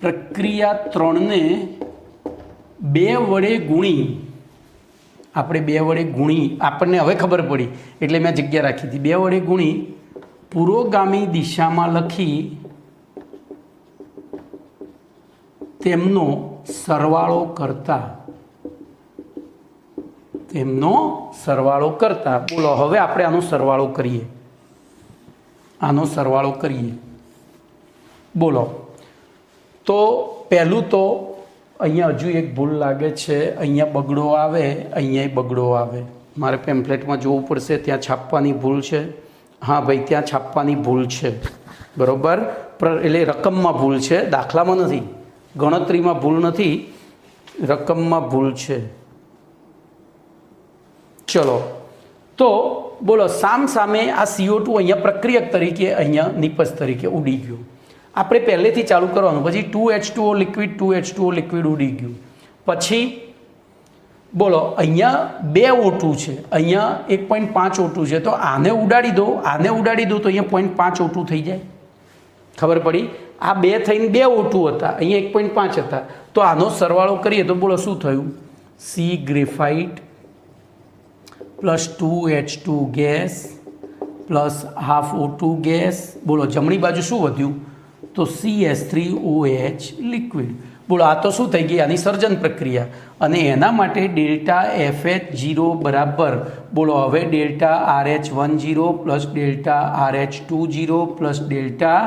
પ્રક્રિયા 3ને 2 વડે ગુણી, આપણે 2 વડે ગુણી, આપણને હવે ખબર પડી એટલે મેં જગ્યા રાખી હતી. 2 વડે ગુણી પુરોગામી દિશામાં લખી તેમનો સરવાળો કરતા બોલો હવે આપણે આનો સરવાળો કરીએ. બોલો તો પહેલું તો અહીંયા હજુ એક ભૂલ લાગે છે, અહીંયા બગડો આવે, અહીંયાય બગડો આવે. મારે પેમ્પલેટમાં જોવું પડશે, ત્યાં છાપવાની ભૂલ છે. હા ભાઈ, ત્યાં છાપવાની ભૂલ છે, બરાબર. એટલે રકમમાં ભૂલ છે, દાખલામાં નથી, ગણતરીમાં ભૂલ નથી, રકમમાં ભૂલ છે. ચલો, તો બોલો, સામે આ CO2 અહીંયા પ્રક્રિયક તરીકે, અહીંયા નિપજ તરીકે ઉડી ગયું. આપણે પહેલેથી ચાલુ કરવાનું. પછી 2H2O લિક્વિડ, 2H2O લિક્વિડ ઉડી ગયું. પછી બોલો, અહીંયા 2 O2 છે, અહીંયા 1.5 O2 છે, તો આને ઉડાડી દો, આને ઉડાડી દો, તો અહીંયા 0.5 O2 થઈ જાય. ખબર પડી? આ 2 થઈને 2 O2 હતા, અહીંયા 1.5 હતા, તો આનો સરવાળો કરીએ તો બોલો શું થયું? C graphite plus 2H2 gas plus half O2 gas. બોલો, જમણી બાજુ શું વધ્યું? તો CS3OH લિક્વિડ. બોલો, આ તો શું થઈ ગઈ? આની સર્જન પ્રક્રિયા. અને એના માટે ડેલ્ટા FH0 બરાબર, બોલો હવે delta RH10 plus delta RH20 plus delta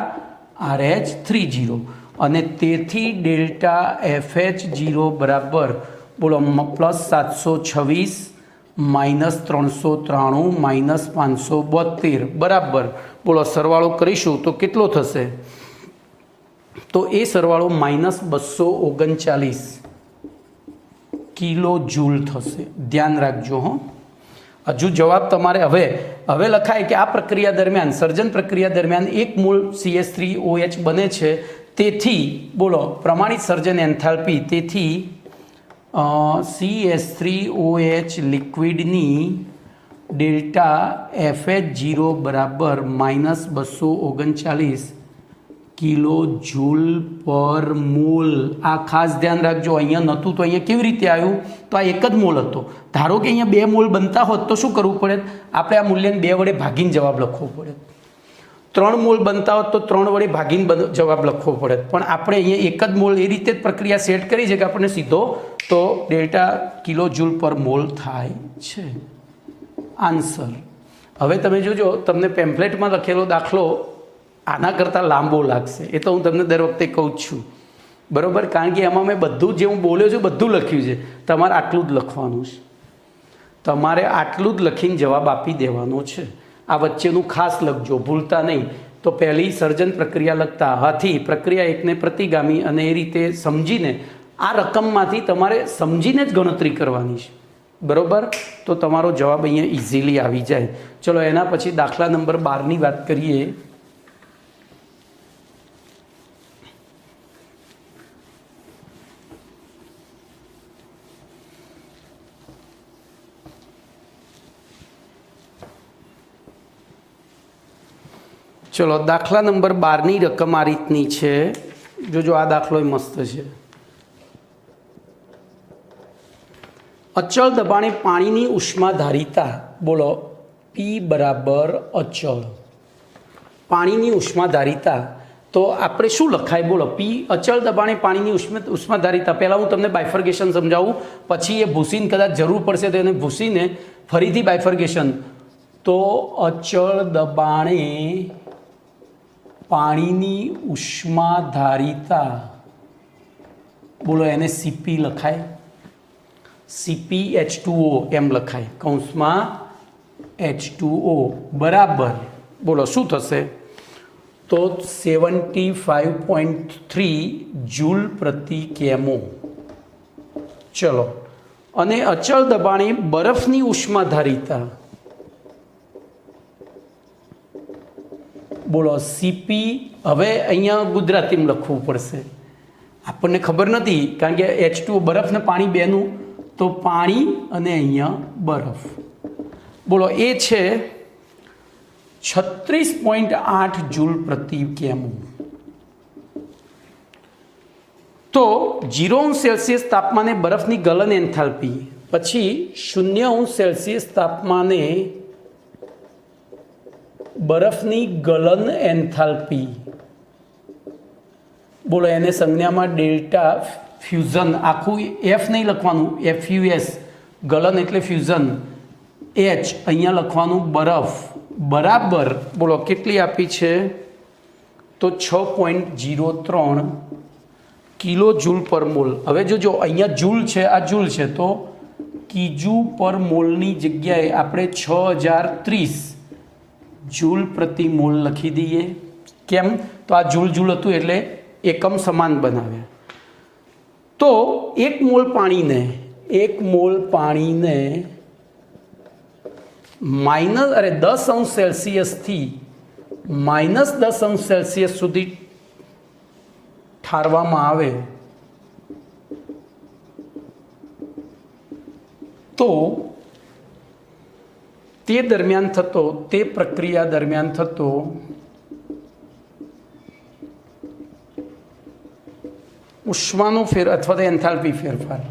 RH30. અને તેથી ડેલ્ટા FH0 બરાબર, બોલો પ્લસ 726 માઇનસ 393 માઇનસ 572 બરાબર. બોલો, સરવાળો કરીશું તો કેટલો થશે? તો એ સરવાળો માઇનસ 239 કિલો જૂલ થશે. ધ્યાન રાખજો. હજુ જવાબ તમારે હવે લખાય કે આ પ્રક્રિયા દરમિયાન, સર્જન પ્રક્રિયા દરમિયાન 1 મોલ CH3OH બને છે. તેથી બોલો, પ્રમાણિત સર્જન એન્થાલ્પી, તેથી CH3OH લિક્વિડની ડેલ્ટા FH0 બરાબર માઇનસ 239 કિલો જૂલ પર મોલ. આ ખાસ ધ્યાન રાખજો. અહીંયા નહોતું તો અહીંયા કેવી રીતે આવ્યું? તો આ એક જ મોલ હતો. ધારો કે અહીંયા 2 મોલ બનતા હોત તો શું કરવું પડે? આપણે આ મૂલ્યને 2 વડે ભાગીને જવાબ લખવો પડે. 3 મોલ બનતા હોત તો 3 વડે ભાગીને જવાબ લખવો પડે. પણ આપણે અહીંયા એક જ મોલ, એ રીતે જ પ્રક્રિયા સેટ કરી છે કે આપણને સીધો તો ડેલ્ટા કિલો જૂલ પર મોલ થાય છે. આન્સર. હવે તમે જોજો, તમને પેમ્પલેટમાં લખેલો દાખલો આના કરતાં લાંબો લાગશે. એ તો હું તમને દર વખતે કહું જ છું, બરાબર. કારણ કે એમાં મેં બધું જે હું બોલ્યો છું બધું લખ્યું છે. તમારે આટલું જ લખવાનું છે. તમારે આટલું જ લખીને જવાબ આપી દેવાનો છે. આ વચ્ચેનું ખાસ લખજો, ભૂલતા નહીં. તો પહેલી સર્જન પ્રક્રિયા લખતા હાથી પ્રક્રિયા એકને પ્રતિગામી, અને એ રીતે સમજીને આ રકમમાંથી તમારે સમજીને જ ગણતરી કરવાની છે, બરાબર. તો તમારો જવાબ અહીંયા ઇઝીલી આવી જાય. ચલો, એના પછી દાખલા નંબર 12ની વાત કરીએ. ચલો, દાખલા નંબર 12ની રકમ આ રીતની છે. જોજો, આ દાખલો મસ્ત છે. અચળ દબાણે પાણીની ઉષ્માધારિતા. બોલો, P બરાબર અચળ પાણીની ઉષ્માધારિતા. તો આપણે શું લખાય? બોલો, P અચળ દબાણે પાણીની ઉષ્માધારિતા. પહેલાં હું તમને બાયફર્ગેશન સમજાવું, પછી એ ભૂસીને કદાચ જરૂર પડશે તો એને ભૂસીને ફરીથી બાયફર્ગેશન. તો અચળ દબાણે પાણીની ઉષ્માધારિતા, બોલો એને CP લખાય. CpH2O એમ લખાય, કૌંસમાં H2O બરાબર. બોલો શું થશે? તો 75.3 જૂલ પ્રતિ કેમો. ચલો, અને અચળ દબાણે બરફની ઉષ્માધારિતા. બોલો CP. હવે અહીંયા ગુજરાતીમાં લખવું પડશે, આપણને ખબર નથી, કારણ કે H2O બરફ ને પાણી બેનું, તો પાણી અને અહીંયા બરફ. બોલો, એ છે 36.8 જૂલ પ્રતિ કેમો. તો 0°C તાપમાને બરફની ગલન એન્થાલ્પી, પછી 0°C તાપમાને બરફની ગલન એન્થાલ્પી. બોલો, એને સંજ્ઞામાં ડેલ્ટા ફ્યુઝન, આખું F નહીં લખવાનું, FUS, ગલન એટલે ફ્યુઝન, H અહીંયા લખવાનું બરફ બરાબર. બોલો કેટલી આપી છે? તો 6.03 કિલો જૂલ પર મોલ. હવે જો અહીંયા જૂલ છે, આ જૂલ છે, તો કિજુ પર મોલની જગ્યાએ આપણે 6030 જૂલ પ્રતિ મોલ લખી દઈએ. કેમ? તો આ જૂલ જૂલ હતું એટલે એકમ સમાન બનાવ્યા. તો 1 મોલ પાણીને -10°C -10°C સુધી ઠારવામાં આવે તો તે પ્રક્રિયા દરમિયાન થતો ઉષ્માનો અથવા તો એન્થાલ્પી ફેરફાર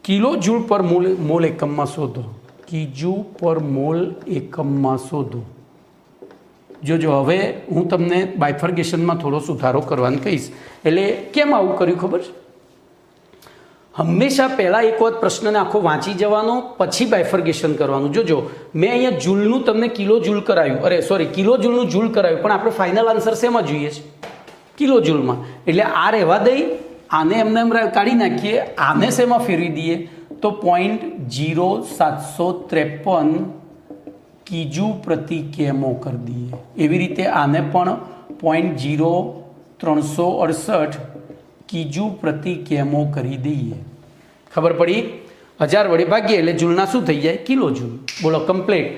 કિલો જૂલ પર મોલ એકમમાં શોધો. કિજુ પર મોલ એકમમાં શોધો. જો હવે હું તમને બાયફર્ગેશનમાં થોડો સુધારો કરવાનું કહીશ. એટલે કેમ આવું કર્યું ખબર છે? હંમેશા પહેલાં એક વખત પ્રશ્નને આખો વાંચી જવાનો, પછી બાયફર્ગેશન કરવાનું. જોજો મેં અહીંયા જૂલનું તમને કિલો જૂલ કરાવ્યું, કિલો જૂલનું જૂલ કરાવ્યું, પણ આપણે ફાઇનલ આન્સર શેમાં જોઈએ છે? કિલો જૂલમાં. એટલે આ રહેવા દઈ, આને એમને કાઢી નાખીએ, આને શેમાં ફેરવી દઈએ તો 0.0753 કિજુ પ્રતિ કેમો કરી દઈએ. એવી રીતે આને પણ 0.0368 કિજુ પ્રતિ કેમો કરી દઈએ. ખબર પડી? 1000 વડે ભાગીએ એટલે જૂલના શું થઈ જાય? Kilo joule. બોલો કમ્પ્લીટ.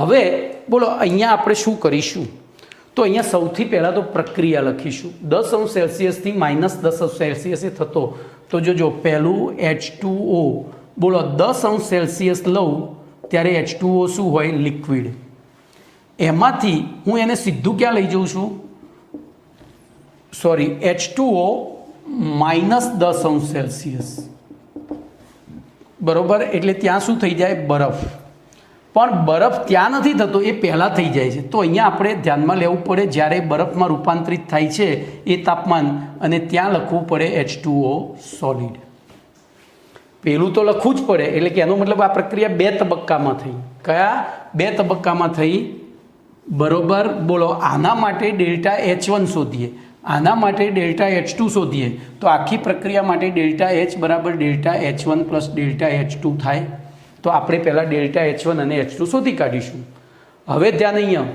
હવે બોલો અહીંયા આપણે શું કરીશું? તો અહીંયા સૌથી પહેલાં તો પ્રક્રિયા લખીશું. 10°C થી -10°C થતો. તો જો પહેલું H2O. બોલો 10°C લઉં ત્યારે H2O શું હોય? લિક્વિડ. એમાંથી હું એને સીધું ક્યાં લઈ જઉં છું? H2O -10°C. બરોબર. એટલે ત્યાં શું થઈ જાય? બરફ. પણ બરફ ત્યાં નથી થતો, એ પહેલાં થઈ જાય છે. તો અહીંયા આપણે ધ્યાનમાં લેવું પડે, જ્યારે બરફમાં રૂપાંતરિત થાય છે એ તાપમાન, અને ત્યાં લખવું પડે H2O સોલિડ. પહેલું તો લખવું જ પડે. એટલે કે એનો મતલબ આ પ્રક્રિયા 2 તબક્કામાં થઈ. કયા 2 તબક્કામાં થઈ? બરોબર. બોલો આના માટે ΔH1 શોધીએ, આના માટે ΔH2 શોધીએ, તો આખી પ્રક્રિયા માટે ΔH બરાબર ΔH1 પ્લસ ΔH2 થાય. તો આપણે પહેલાં ΔH1 અને H2 શોધી કાઢીશું. હવે ધ્યાન અહીંયા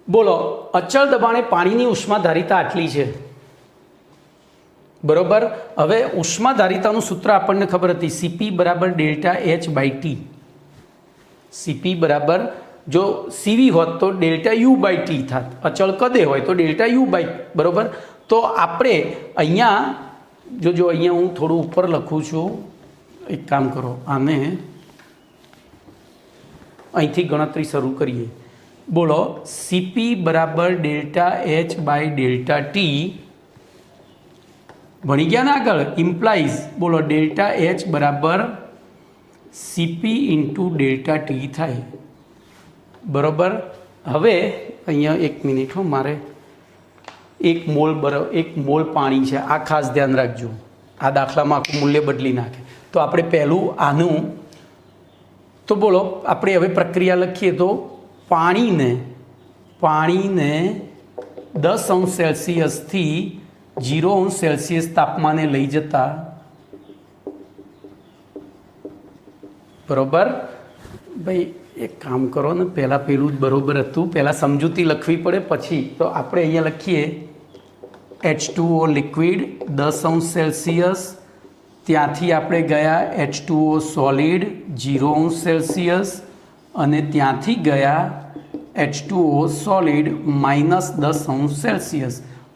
બોલો, અચળ દબાણે પાણીની ઉષ્માધારિતા આટલી છે. બરોબર. હવે ઉષ્માધારિતાનું સૂત્ર આપણને ખબર હતી, CP બરાબર ΔH/T. CP બરાબર, જો CV હોત તો ΔU/T થાત. અચળ કદે હોય તો ΔU/. બરોબર. તો આપણે અહીંયા જો અહીંયા હું થોડું ઉપર લખું છું. એક કામ કરો, આને અહીંથી ગણતરી શરૂ કરીએ. બોલો CP બરાબર ΔH/ΔT. ભણી ગયા ને આગળ? ઇમ્પ્લાઇઝ બોલો ΔH બરાબર CP × ΔT થાય. બરાબર. હવે અહીંયા 1 મિનિટ હો, મારે 1 મોલ પાણી છે, આ ખાસ ધ્યાન રાખજો. આ દાખલામાં આખું મૂલ્ય બદલી નાખે. તો આપણે પહેલું આનું, તો બોલો આપણે હવે પ્રક્રિયા લખીએ. તો પાણીને 10°C થી 0°C તાપમાને લઈ જતા. બરોબર. ભાઈ એક કામ કરો ને, પહેલાં પેલું જ બરોબર હતું, પહેલાં સમજૂતી લખવી પડે પછી. તો આપણે અહીંયા લખીએ H2O લિક્વિડ 10°C, ત્યાંથી આપણે ગયા H2O સોલિડ 0°C, અને ત્યાંથી ગયા H2O સોલિડ -10°C,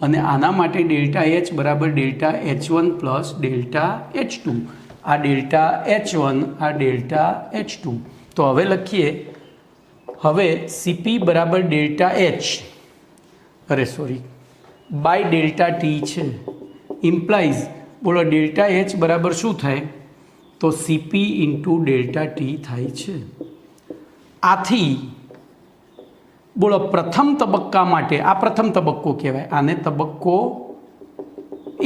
અને આના માટે ΔH બરાબર ΔH1 પ્લસ ΔH2. આ ΔH1, આ ΔH2. તો હવે લખીએ. હવે CP બરાબર ΔH/ΔT છે. ઇમ્પ્લાઇઝ બોલો ΔH બરાબર શું થાય? તો CP × ΔT થાય છે. આથી બોલો પ્રથમ તબક્કા માટે, આ પ્રથમ તબક્કો કહેવાય, આને તબક્કો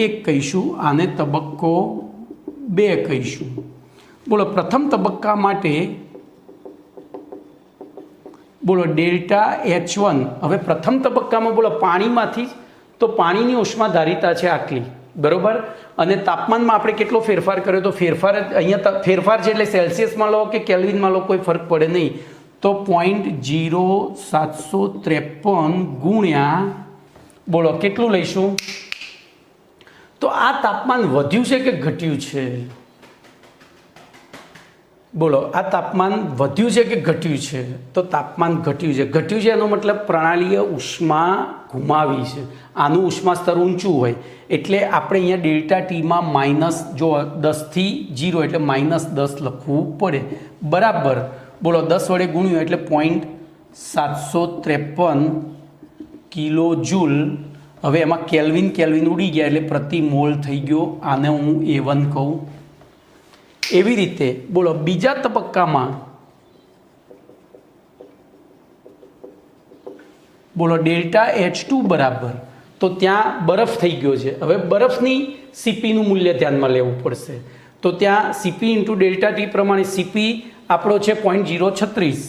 1 કહીશું, આને તબક્કો 2 કહીશું. બોલો પ્રથમ તબક્કા માટે બોલો ડેલ્ટા H1 હવે પ્રથમ તબક્કામાં બોલો પાણીમાંથી તો પાણીની ઉષ્માધારિતા છે આટલી, બરોબર, અને તાપમાનમાં આપણે કેટલો ફેરફાર કર્યો તો ફેરફાર અહીંયા ફેરફાર છે એટલે સેલ્સિયસમાં લો કે કેલ્વિનમાં લો કોઈ ફરક પડે નહીં, તો 0.0753 ગુણ્યા બોલો કેટલું લઈશું, તો આ તાપમાન વધ્યું છે કે ઘટ્યું છે, બોલો આ તાપમાન વધ્યું છે કે ઘટ્યું છે, તો તાપમાન ઘટ્યું છે. ઘટ્યું છે એનો મતલબ પ્રણાલીએ ઉષ્મા ગુમાવી છે, આનું ઉષ્મા સ્તર ઊંચું હોય એટલે આપણે અહીંયા ડેલ્ટા ટીમાં માઇનસ જો 10થી 0 એટલે -10 લખવું પડે, બરાબર, બોલો 10 વડે ગુણ્યું એટલે 0.753 કિલો જૂલ. હવે એમાં કેલ્વિન ઉડી ગયા એટલે પ્રતિ મોલ થઈ ગયો, આને હું A1 કહું. એવી રીતે બોલો બીજા તબક્કામાં બોલો ડેલ્ટા H2 બરાબર, તો ત્યાં બરફ થઈ ગયો છે. હવે બરફની સીપીનું મૂલ્ય ધ્યાનમાં લેવું પડશે, તો ત્યાં સીપી ઇન્ટુ ડેલ્ટા ટી પ્રમાણે સીપી આપણો છે 0.036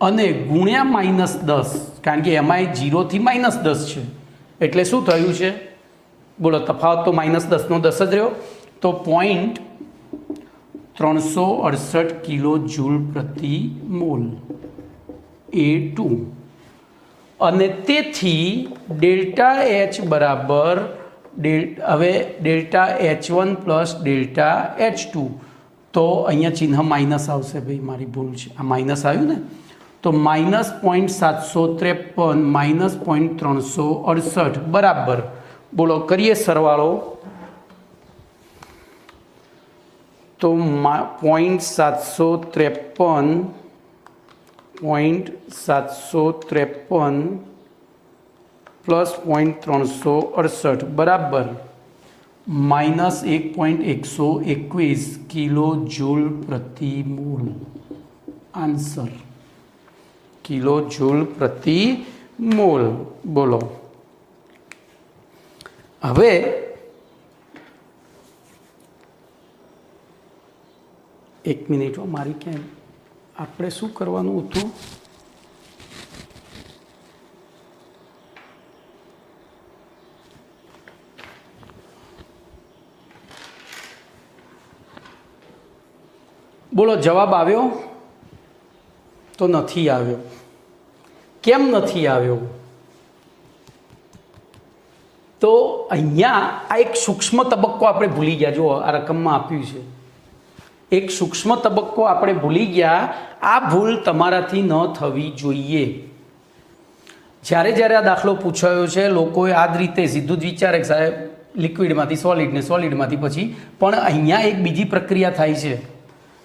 અને ગુણ્યા -10, કારણ કે એમાં 0 થી -10 છે એટલે શું થયું છે, બોલો તફાવત તો -10 નો 10 જ રહ્યો, તો 0.368 કિલો જૂલ પ્રતિ મોલ A2. અને તેથી ડેલ્ટા H બરાબર હવે delta H1 plus delta H2, તો અહીંયા ચિહ્ન માઇનસ આવશે, ભાઈ મારી ભૂલ છે, આ માઇનસ આવ્યું ને, તો -0.753 -0.368 બરાબર, બોલો કરીએ સરવાળો, તો 0.753 પ્લસ 0.368 બરાબર -1.121 કિલો જૂલ પ્રતિ મોલ. આન્સર કિલો જૂલ પ્રતિ મોલ. બોલો હવે એક મિનિટ, મારી ક્યાં આપણે શું કરવાનું હતું, બોલો જવાબ આવ્યો તો નથી આવ્યો, કેમ નથી આવ્યો, તો અહીંયા આ એક સૂક્ષ્મ તબક્કો આપણે ભૂલી ગયા. જો આ રકમમાં આપ્યું છે એક સૂક્ષ્મ તબક્કો આપણે ભૂલી ગયા, આ ભૂલ તમારાથી ન થવી જોઈએ. જ્યારે આ દાખલો પૂછાયો છે લોકોએ આ જ રીતે સીધું જ વિચારે કે સાહેબ લિક્વિડમાંથી સોલિડ ને સોલિડમાંથી પછી, પણ અહીંયા એક બીજી પ્રક્રિયા થાય છે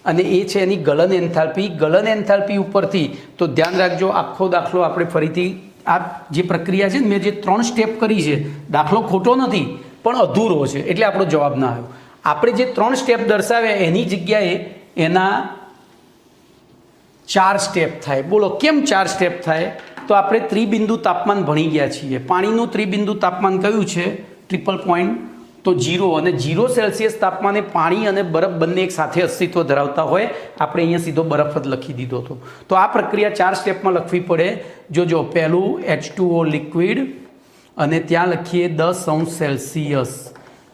અને એ છે એની ગલન એન્થાલ્પી. ગલન એન્થાલ્પી ઉપરથી તો ધ્યાન રાખજો, આખો દાખલો આપણે ફરીથી આ જે પ્રક્રિયા છે ને મેં જે 3 સ્ટેપ કરી છે, દાખલો ખોટો નથી પણ અધૂરો છે એટલે આપણો જવાબ ના આવ્યો. આપણે જે 3 સ્ટેપ દર્શાવ્યા એની જગ્યાએ એના 4 સ્ટેપ થાય. બોલો કેમ 4 સ્ટેપ થાય, તો આપણે ત્રિબિંદુ તાપમાન ભણી ગયા છીએ. પાણીનું ત્રિબિંદુ તાપમાન કયું છે, 0.00, તો 0 અને 0 સેલ્સિયસ તાપમાને પાણી અને બરફ બંને એક સાથે અસ્તિત્વ ધરાવતા હોય, આપણે અહીંયા સીધો બરફ જ લખી દીધો હતો. તો આ પ્રક્રિયા 4 સ્ટેપમાં લખવી પડે. જો પહેલું H2O લિક્વિડ અને ત્યાં લખીએ 10° સેલ્સિયસ,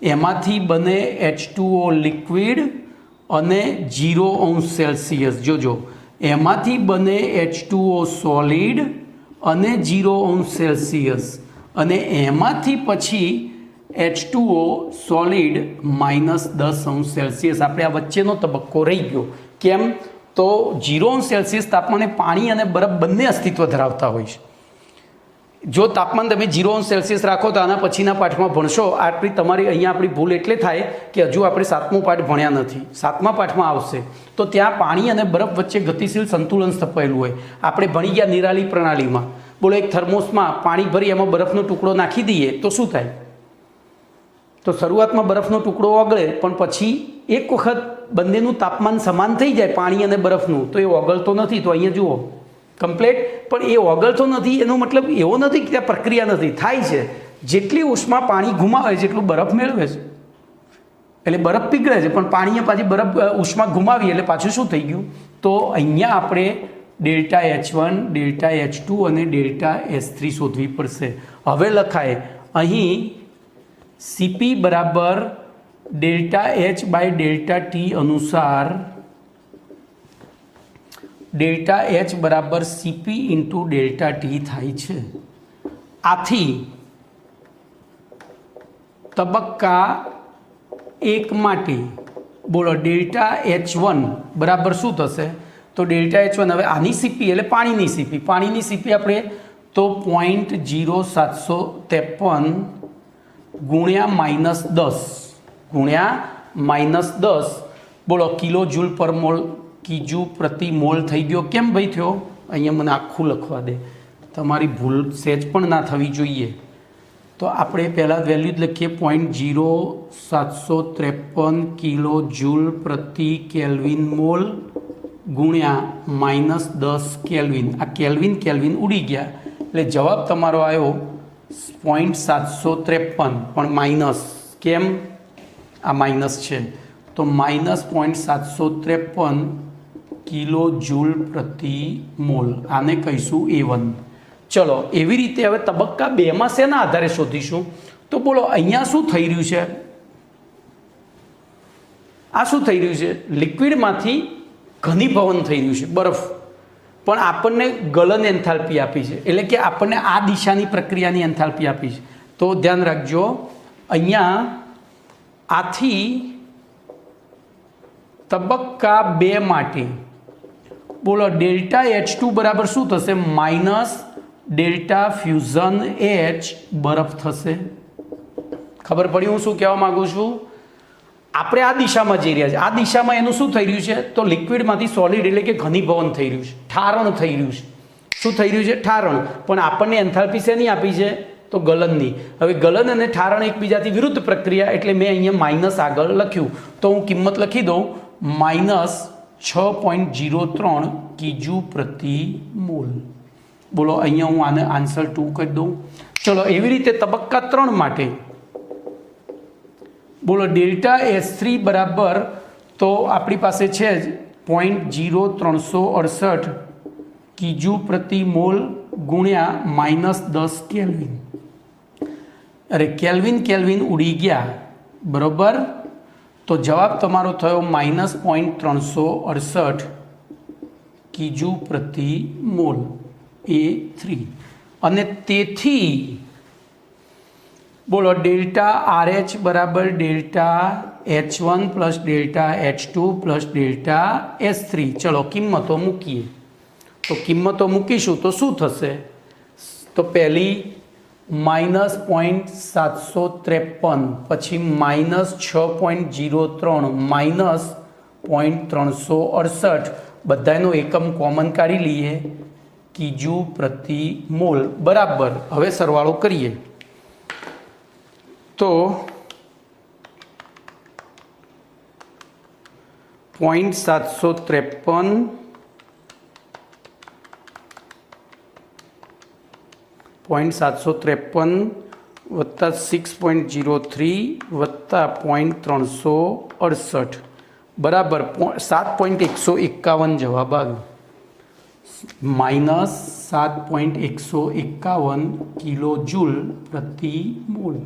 એમાંથી બને H2O લિક્વિડ અને 0° સેલ્સિયસ. જોજો એમાંથી બને H2O સોલિડ અને 0° સેલ્સિયસ, અને એમાંથી પછી H2O સોલિડ -10° સેલ્સિયસ. આપણે આ વચ્ચેનો તબક્કો રહી ગયો. કેમ, તો 0° સેલ્સિયસ તાપમાને પાણી અને બરફ બંને અસ્તિત્વ ધરાવતા હોય છે. જો તાપમાન તમે 0° સેલ્સિયસ રાખો તો આના પછીના પાઠમાં ભણશો. આટલી તમારી અહીંયા આપણી ભૂલ એટલે થાય કે હજુ આપણે 7મો પાઠ ભણ્યા નથી. 7મા પાઠમાં આવશે તો ત્યાં પાણી અને બરફ વચ્ચે ગતિશીલ સંતુલન સ્થપાયેલું હોય. આપણે ભણી ગયા નિરાલી પ્રણાલીમાં. બોલો એક થર્મોસમાં પાણી ભરી એમાં બરફનો ટુકડો નાખી દઈએ તો શું થાય, તો શરૂઆતમાં બરફનો ટુકડો ઓગળે પણ પછી એક વખત બંનેનું તાપમાન સમાન થઈ જાય પાણી અને બરફનું તો એ ઓગળતો નથી. તો અહીંયા જુઓ કમ્પ્લેટ, પણ એ ઓગળતો નથી એનો મતલબ એવો નથી કે ત્યાં પ્રક્રિયા નથી, થાય છે. જેટલી ઉષ્મા પાણી ગુમાવે છે એટલું બરફ મેળવે છે, એટલે બરફ પીગળે છે, પણ પાણીએ પાછી બરફ ઉષ્મા ગુમાવી એટલે પાછું શું થઈ ગયું, તો અહીંયા આપણે ડેલ્ટા H1 ડેલ્ટા H2 અને ડેલ્ટા H3 શોધવી પડશે. હવે લખાય અહીં CP બરાબર delta H by delta T અનુસાર ડેલ્ટા H બરાબર CP ઇન્ટુ ડેલ્ટા T થાય છે. આથી તબક્કા 1 માટે બોલો ડેલ્ટા H1 બરાબર શું થશે? તો ડેલ્ટા H1 હવે આની CP એટલે પાણીની CP આપણે તો 0.0753 ગુણ્યા -10 બોલો કિલો જૂલ પર મોલ કિજુ પ્રતિ મોલ થઈ ગયો. કેમ ભાઈ થયો? અહીંયા મને આખું લખવા દે, તમારી ભૂલ સહેજ પણ ના થવી જોઈએ. તો આપણે પહેલાં વેલ્યુ જ લખીએ 0.0753 કિલો જૂલ પ્રતિ કેલ્વિન મોલ ગુણ્યા -10 કેલ્વિન. આ કેલ્વિન ઉડી ગયા એટલે જવાબ તમારો આવ્યો 0.753 પણ માઇનસ. કેમ? આ માઇનસ છે તો -0.753 કિલો જૂલ પ્રતિ મોલ. આને કહીશું A1. ચલો એવી રીતે હવે તબક્કા 2માં શેના આધારે શોધીશું? તો બોલો અહીંયા શું થઈ રહ્યું છે? આ શું થઈ રહ્યું છે? લિક્વિડમાંથી ઘનીભવન થઈ રહ્યું છે, બરફ. પણ આપણને ગલન એન્થાલ્પી આપી છે, એટલે કે આપણને આ દિશાની પ્રક્રિયાની એન્થાલ્પી આપી છે. તો ધ્યાન રાખજો અહીંયા આથી તબક્કા 2 માટે બોલો ડેલ્ટા H2 બરાબર શું થશે? માઇનસ ડેલ્ટા ફ્યુઝન H બરફ થશે. ખબર પડી હું શું કહેવા માગું છું? આપણે આ દિશામાં જઈ રહ્યા છીએ. આ દિશામાં એનું શું થઈ રહ્યું છે? તો લિક્વિડમાંથી સોલિડ એટલે કે ઘનીભવન થઈ રહ્યું છે, ઠારણ થઈ રહ્યું છે. શું થઈ રહ્યું છે? ઠારણ. પણ આપણને એન્થાલ્પી શેની આપી છે? તો ગલનની. હવે ગલન અને ઠારણ એકબીજાથી વિરુદ્ધ પ્રક્રિયા એટલે મેં અહીંયા માઇનસ આગળ લખ્યું. તો હું કિંમત લખી દઉં -6.03 કિજુ પ્રતિ મોલ. બોલો અહીંયા હું આને આન્સર 2 કરી દઉં. ચલો એવી રીતે તબક્કા 3 માટે બોલો ડેલ્ટા H3 બરાબર તો આપણી પાસે છે જ 0.0368 કિજુ પ્રતિ મોલ ગુણ્યા -10 કેલ્વિન. અરે કેલ્વિન ઉડી ગયા, બરાબર. તો જવાબ તમારો થયો -0.368 કિજુ પ્રતિ મોલ A3. અને તેથી બોલો ડેલ્ટા RH બરાબર delta H1 plus delta H2 plus delta H3. ચલો કિંમતો મૂકીએ. તો કિંમતો મૂકીશું તો શું થશે? તો પહેલી -0.753 પછી -6.03 -0.368 બધાનો એકમ કોમન કાઢી લઈએ કિજુ પ્રતિ મોલ બરાબર. હવે સરવાળો કરીએ તો 0.753 વત્તા 6.03 વત્તા 0.368 બરાબર 7.151 જવાબ આવ્યો. -7.151 કિલો જૂલ પ્રતિ મોલ.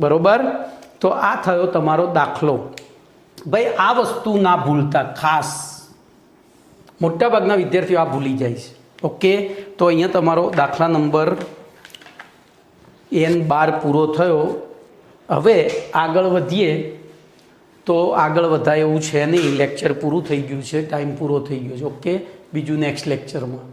બરોબર. તો આ થયો તમારો દાખલો. ભાઈ આ વસ્તુ ના ભૂલતા, ખાસ મોટાભાગના વિદ્યાર્થીઓ આ ભૂલી જાય છે. ઓકે, તો અહીંયા તમારો દાખલા નંબર N12 પૂરો થયો. હવે આગળ વધીએ તો આગળ વધાય એવું છે નહીં, લેક્ચર પૂરું થઈ ગયું છે, ટાઈમ પૂરો થઈ ગયો છે. ઓકે, બીજું નેક્સ્ટ લેક્ચરમાં.